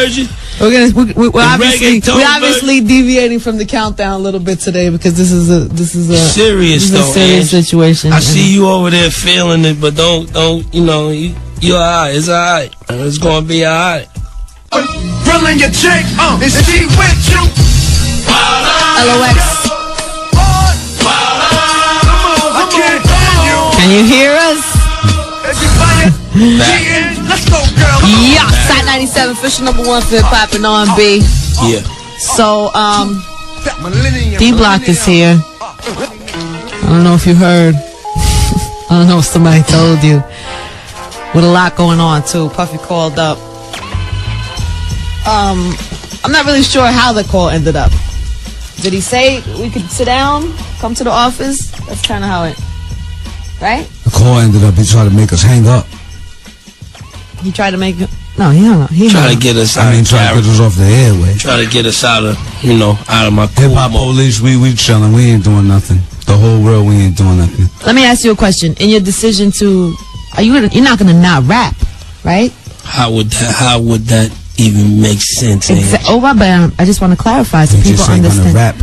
version. We're obviously deviating from the countdown a little bit today because this is a serious situation. I see you over there feeling it, but don't you're alright. It's alright. It's gonna be alright. Grilling your chick, is she with you? LOX. Can you hear us? Let's go, girl. Yeah, Hot97, official #1 for hip hop and R&B. Yeah. So, D-Block is here. I don't know if you heard. I don't know if somebody told you. With a lot going on too. Puffy called up. I'm not really sure how the call ended up. Did he say we could sit down, come to the office? That's kind of how it. Right? The call ended up, he tried to make us hang up. He tried to make it. No, he hung up. He tried to get us out. Try to get us off the airway. Try to get us out of, out of my hip hop police. We chilling. We ain't doing nothing. The whole world, we ain't doing nothing. Let me ask you a question. In your decision to, you're not gonna not rap, right? How would that even make sense? But I just want to clarify so people understand. Just ain't gonna rap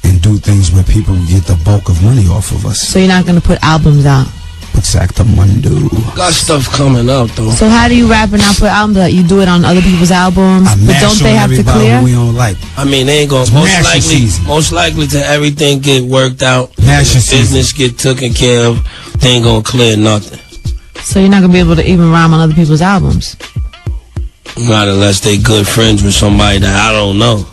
and do things where people get the bulk of money off of us. So you're not gonna put albums out? Exactamundo. Got stuff coming out though. So how do you rap and not put albums out? You do it on other people's albums, but don't they have to clear? We don't like. I mean, they ain't gonna most likely to everything get worked out. Business get taken care of. They ain't gonna clear nothing. So you're not gonna be able to even rhyme on other people's albums? Not unless they good friends with somebody that I don't know.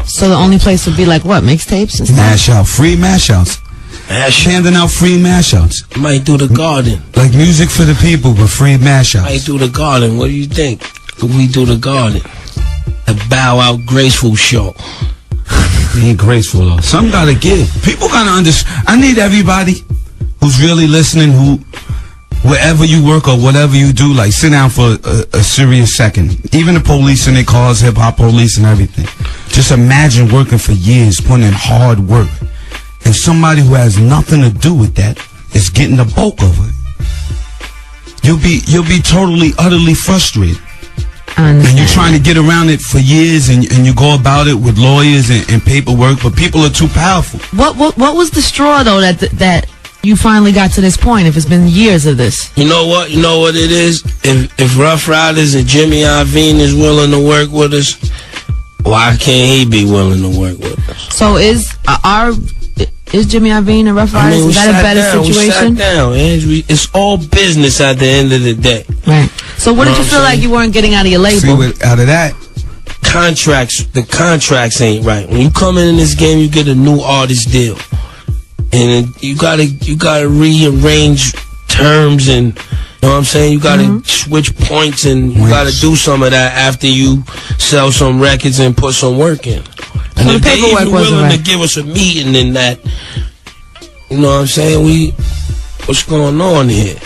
So the only place would be like what, mixtapes and stuff? Mash out, free mash outs. Handing out free mash outs. Might do the garden. Like music for the people, but free mash outs. Might do the garden. What do you think? We do the garden. A bow out graceful show. It ain't graceful though. Some gotta give. People gotta understand. I need everybody who's really listening, who wherever you work or whatever you do, like sit down for a serious second. Even the police in their cars, hip hop police and everything. Just imagine working for years, putting in hard work. And somebody who has nothing to do with that is getting the bulk of it. You'll be totally, utterly frustrated. And you're trying to get around it for years, and you go about it with lawyers and paperwork, but people are too powerful. What was the straw though that you finally got to this point? If it's been years of this, you know what it is. If Rough Riders and Jimmy Iovine is willing to work with us, why can't he be willing to work with us? So is Jimmy Iovine and Rough Riders, is that a better situation? We sat down. It's all business at the end of the day. Right. So what did you feel like you weren't getting out of your label? Out of that? The contracts ain't right. When you come in this game, you get a new artist deal. And you gotta rearrange terms and, you know what I'm saying? You gotta switch points and you gotta do some of that after you sell some records and put some work in. And if they even willing to give us a meeting in that, you know what I'm saying? What's going on here?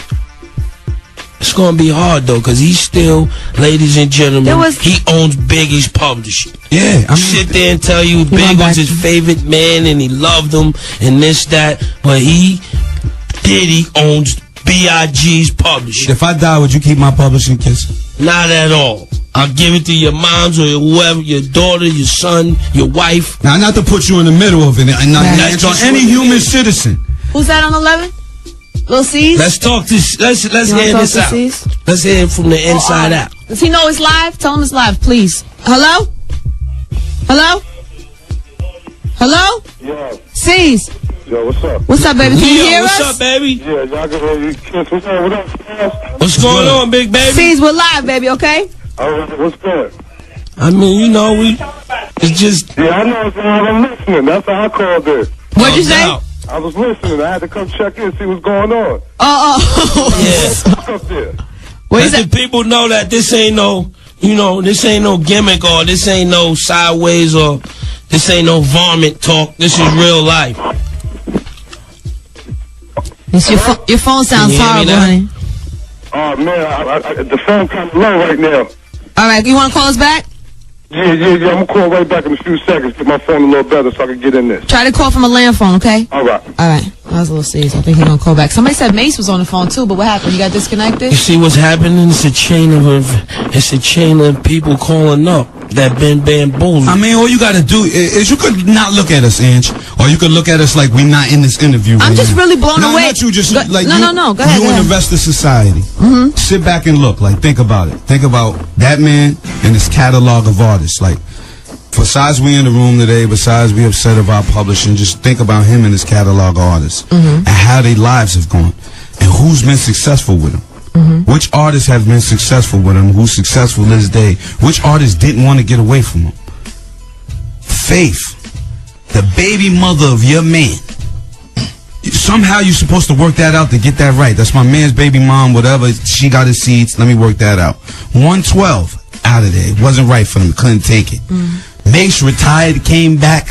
It's gonna be hard though, cause he's still, ladies and gentlemen, he owns Biggie's publishing. Yeah, sit there and tell you Big was his favorite man and he loved him and this, that, but he owns B.I.G.'s publishing. If I die, would you keep my publishing, Kiss? Not at all. I'll give it to your moms or whoever, your daughter, your son, your wife. Now, not to put you in the middle of it, and not on any human citizen. Who's that on 11? Lil C's? Let's talk this. Let's hear this out. Let's hear it from the inside out. Does he know it's live? Tell him it's live, please. Hello? Hello? Hello? Yeah. C's. Yo, what's up? What's up, baby? Can you hear us? What's up, baby? Yeah, y'all can hear you. Kiss, what's up? What's going on, big baby? C's, we're live, baby, okay? Alright, what's good? I mean, it's just... Yeah, I know it's live. I'm listening. That's how I called it. What'd you say? I was listening. I had to come check in and see what's going on. Oh. Yeah. Let the people know that this ain't no, this ain't no gimmick or this ain't no sideways or this ain't no varmint talk. This is real life. Your phone sounds horrible, honey. Oh, man, the phone kind of low right now. All right, you want to call us back? Yeah, I'm gonna call right back in a few seconds. Get my phone a little better so I can get in there. Try to call from a land phone, okay? All right. All right. That was a little serious. I think he's gonna call back. Somebody said Mace was on the phone too, but what happened? You got disconnected? You see what's happening? It's a chain of people calling up that been bamboozled. I mean, all you gotta do is you could not look at us, Ange, or you could look at us like we're not in this interview. I'm just really blown no, away. Not you, just like no. Go ahead. You and the rest of society. Sit back and look. Like, think about it. Think about that man and his catalog of artists. Like, besides we in the room today, besides we upset about publishing, just think about him and his catalog of artists and how their lives have gone and who's been successful with them. Which artists have been successful with him? Who's successful this day? Which artists didn't want to get away from him? Faith, the baby mother of your man. Somehow you're supposed to work that out to get that right. That's my man's baby mom, whatever. She got his seeds. Let me work that out. 112 out of there. It wasn't right for them. Couldn't take it. Mace retired, came back.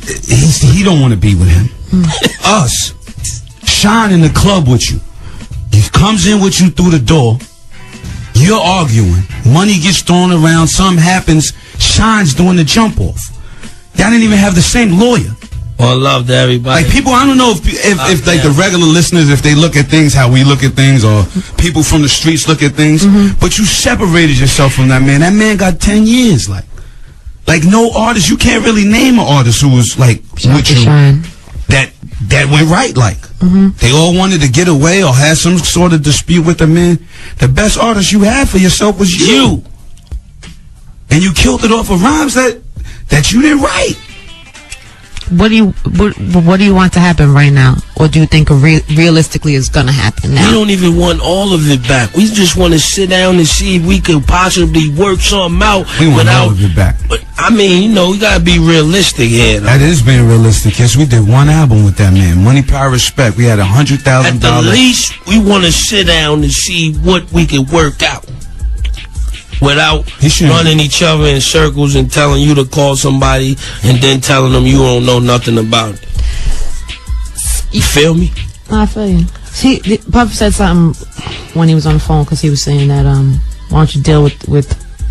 He don't want to be with him. Us. Shine in the club with you. He comes in with you through the door. You're arguing. Money gets thrown around. Something happens. Shine's doing the jump off. Y'all didn't even have the same lawyer. Well, love to everybody. Like, people, I don't know if like the regular listeners, if they look at things how we look at things, or people from the streets look at things, but you separated yourself from that man. That man got 10 years. Like no artist. You can't really name an artist who was like with you that went right. Like they all wanted to get away or had some sort of dispute with the man. The best artist you had for yourself was you, and you killed it off of rhymes that you didn't write. What do you want to happen right now, or do you think realistically is gonna happen now? We don't even want all of it back. We just want to sit down and see if we could possibly work something out. We want all of it back. I mean, you know, we gotta be realistic here. That is being realistic. Yes, we did one album with that man, Money, Power, Respect. We had $100,000. At the least, we want to sit down and see what we could work out without running each other in circles and telling you to call somebody and then telling them you don't know nothing about it. You feel me? I feel you. See, Puff said something when he was on the phone, because he was saying that why don't you deal with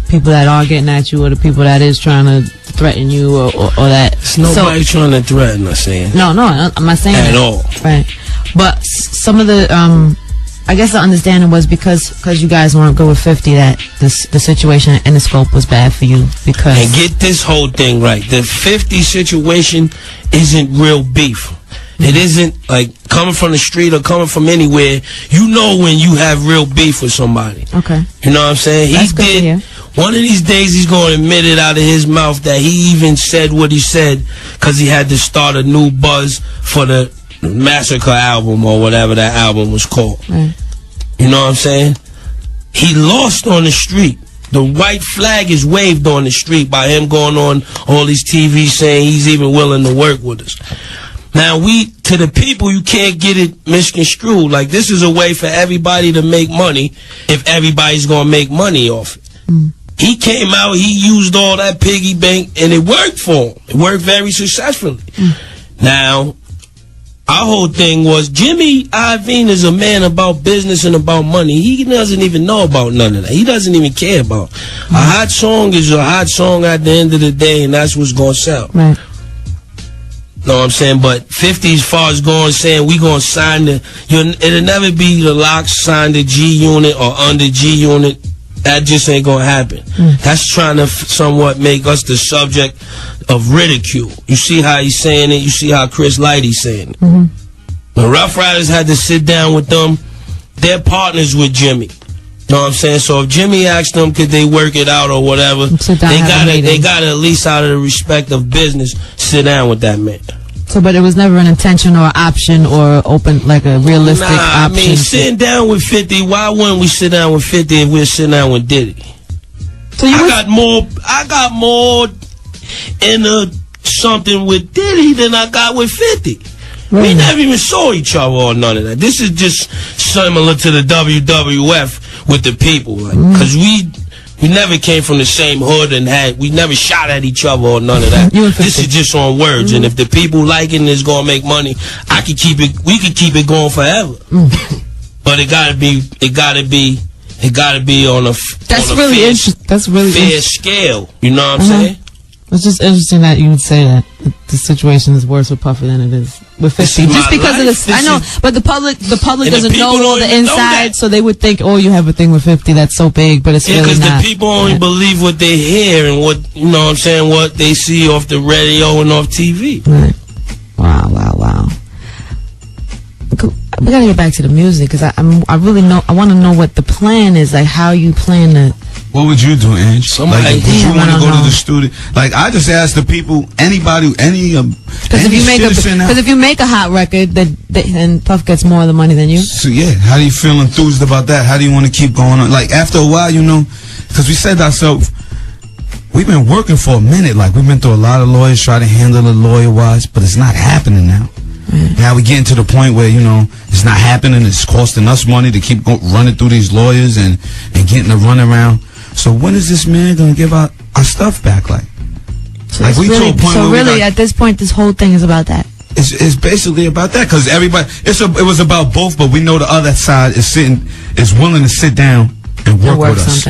people that are getting at you, or the people that is trying to threaten you, or that. It's nobody trying to threaten us, saying. No, I'm not saying at that. all. Right, but some of the I guess the understanding was because you guys weren't good with 50, that the situation in the scope was bad for you. Because and get this whole thing right, the 50 situation isn't real beef. It isn't like coming from the street or coming from anywhere. You know when you have real beef with somebody. Okay. You know what I'm saying? That's good to hear. One of these days he's going to admit it out of his mouth that he even said what he said because he had to start a new buzz for the Massacre album or whatever that album was called. Right. You know what I'm saying? He lost on the street. The white flag is waved on the street by him going on all these TV saying he's even willing to work with us. Now, to the people, you can't get it misconstrued. Like, this is a way for everybody to make money if everybody's going to make money off it. He came out, he used all that piggy bank, and it worked for him. It worked very successfully. Now, our whole thing was Jimmy Iovine is a man about business and about money. He doesn't even know about none of that. He doesn't even care about it. A hot song is a hot song at the end of the day, and that's what's going to sell. Right. Know what I'm saying? But 50 as far as going saying we going to sign it'll never be the Locks sign the G Unit or under G Unit. That just ain't going to happen. That's trying to somewhat make us the subject of ridicule. You see how he's saying it. You see how Chris Lighty's saying it. When Rough Riders had to sit down with them, they're partners with Jimmy. Know what I'm saying? So if Jimmy asked them could they work it out or whatever, they gotta at least out of the respect of business sit down with that man. So, but it was never an intention or option or open, like a realistic option. I mean, sitting down with 50, why wouldn't we sit down with 50 if we're sitting down with Diddy? So I got more in something with Diddy than I got with 50. Right. We never even saw each other or none of that. This is just similar to the WWF with the people, like, because we never came from the same hood and we never shot at each other or none of that. This is just on words, and if the people like it and it's gonna make money, we could keep it going forever. But it gotta be it got to be on a That's really fair scale. You know what I'm saying? It's just interesting that you would say that the situation is worse with Puffy than it is with 50. Just because of this, I know, but the public doesn't know all the inside, so they would think, oh, you have a thing with 50 that's so big, but it's really not. Because the people only believe what they hear and what, you know what I'm saying, what they see off the radio and off TV. Right. Wow. We gotta get back to the music, because I want to know what the plan is, like how you plan to. What would you do, Ange? Somebody, would you want to go to the studio? Like, I just asked the people, anybody, because if you make a hot record, then Puff gets more of the money than you. So yeah, how do you feel enthused about that? How do you want to keep going on? Like, after a while, you know, because we said to ourselves, we've been working for a minute. Like, we've been through a lot of lawyers, try to handle it lawyer-wise, but it's not happening now. Now we're getting to the point where, you know, it's not happening. It's costing us money to keep running through these lawyers and getting the runaround. So when is this man going to give out our stuff back? Like we to a point where really, at this point, this whole thing is about that. It's basically about that, because everybody, it was about both, but we know the other side is willing to sit down and work with us.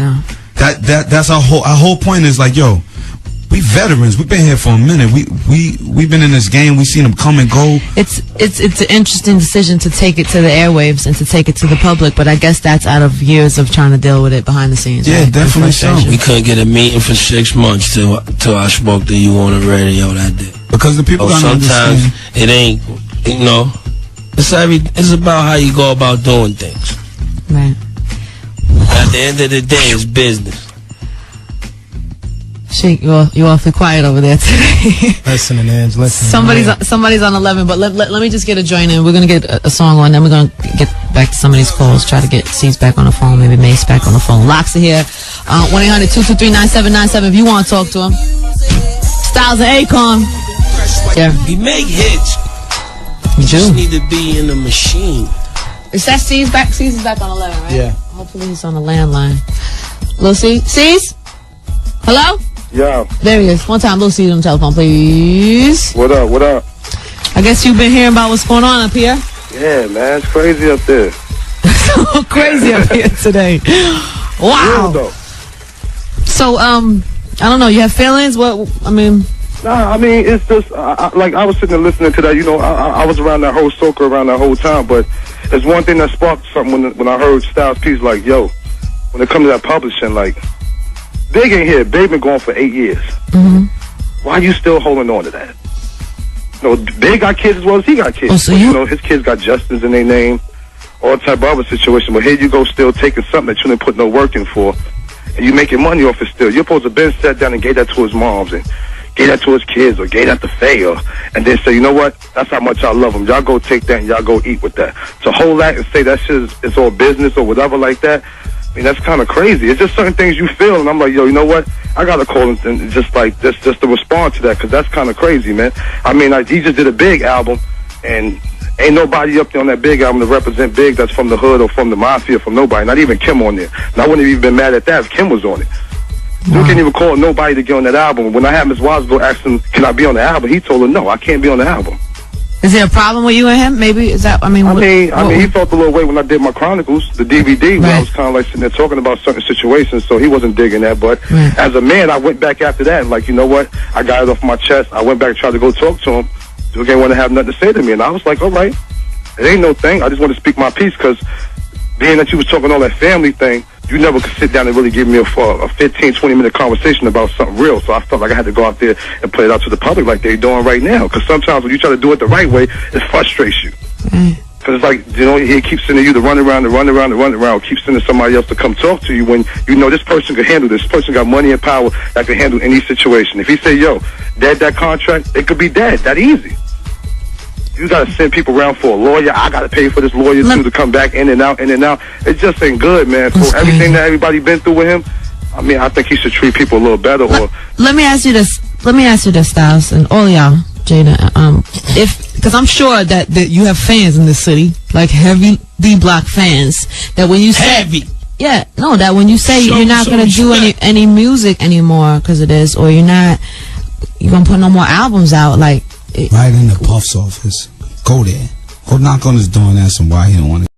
That's our whole point is like, yo, we veterans. We've been here for a minute. We've been in this game. We've seen them come and go. It's an interesting decision to take it to the airwaves and to take it to the public, but I guess that's out of years of trying to deal with it behind the scenes. Yeah, right? definitely so. We couldn't get a meeting for 6 months till I spoke to you on the radio that day. Because the people sometimes it ain't, you know, it's about how you go about doing things. Right. At the end of the day, it's business. Sheik, you're awfully quiet over there today. Listening, Ange, listening. Somebody's on 11, but let me just get a join in. We're going to get a song on, then we're going to get back to some of these calls, try to get C's back on the phone, maybe Mace back on the phone. Locks are here, 1-800-223-9797 if you want to talk to him. Styles and Akon. Yeah. We make hits. You just need to be in the machine. Is that C's back? C's is back on 11, right? Yeah. Hopefully he's on the landline. Lil C? C's? Hello? Yeah. There he is. One time, Lil C's on the telephone, please. What up? I guess you've been hearing about what's going on up here? Yeah, man. It's crazy up there. So crazy up here today. Wow. Real, though. So, I don't know. You have feelings? Nah, I mean, it's just, like, I was sitting there listening to that, you know, I was around that whole soca around that whole time, but it's one thing that sparked something when I heard Styles' piece, like, yo, when it comes to that publishing, like, Big ain't here. Big been gone for 8 years. Mm-hmm. Why are you still holding on to that? You know, Big got kids as well as he got kids. Oh, so you know, his kids got Justins in their name, all type of other situation. But here you go still taking something that you didn't put no work in for, and you making money off it still. You're supposed to have been sat down and gave that to his moms and gave that to his kids or gave that to Faye and then say, you know what, that's how much I love him. Y'all go take that and y'all go eat with that. To hold that and say that shit is all business or whatever like that, I mean, that's kind of crazy. It's just certain things you feel, and I'm like, yo, you know what? I gotta call him and just to respond to that, because that's kind of crazy, man. I mean, he just did a Big album, and ain't nobody up there on that Big album to represent Big that's from the hood or from the mafia, from nobody. Not even Kim on there. And I wouldn't have even been mad at that if Kim was on it. You can't even call nobody to get on that album. When I had Ms. Wasgo ask him, can I be on the album? He told her, no, I can't be on the album. Is there a problem with you and him? Maybe is that? I mean, he felt a little way when I did my Chronicles, the DVD, where I was kind of like sitting there talking about certain situations, so he wasn't digging that. But as a man, I went back after that and like, you know what? I got it off my chest. I went back and tried to go talk to him. Dude didn't want to have nothing to say to me, and I was like, all right, it ain't no thing. I just want to speak my piece, because being that you was talking all that family thing, you never could sit down and really give me a 15, 20-minute conversation about something real. So I felt like I had to go out there and put it out to the public like they're doing right now. Because sometimes when you try to do it the right way, it frustrates you. Because it's like, you know, he keeps sending you to run around, keeps sending somebody else to come talk to you when you know this person can handle this. This person got money and power that can handle any situation. If he say, yo, dead that contract, it could be dead. That easy. You gotta send people around for a lawyer. I gotta pay for this lawyer too to come back in and out. It just ain't good, man. For everything that everybody been through with him, I mean, I think he should treat people a little better. Let me ask you this, Styles, and all y'all, Jada. Because I'm sure that you have fans in this city, like heavy D-Block fans, that when you say that when you say you're not gonna do any music anymore because of this, or you're gonna put no more albums out, like. Right in the Puff's office. Go there. Go knock on his door and ask him why he don't want to.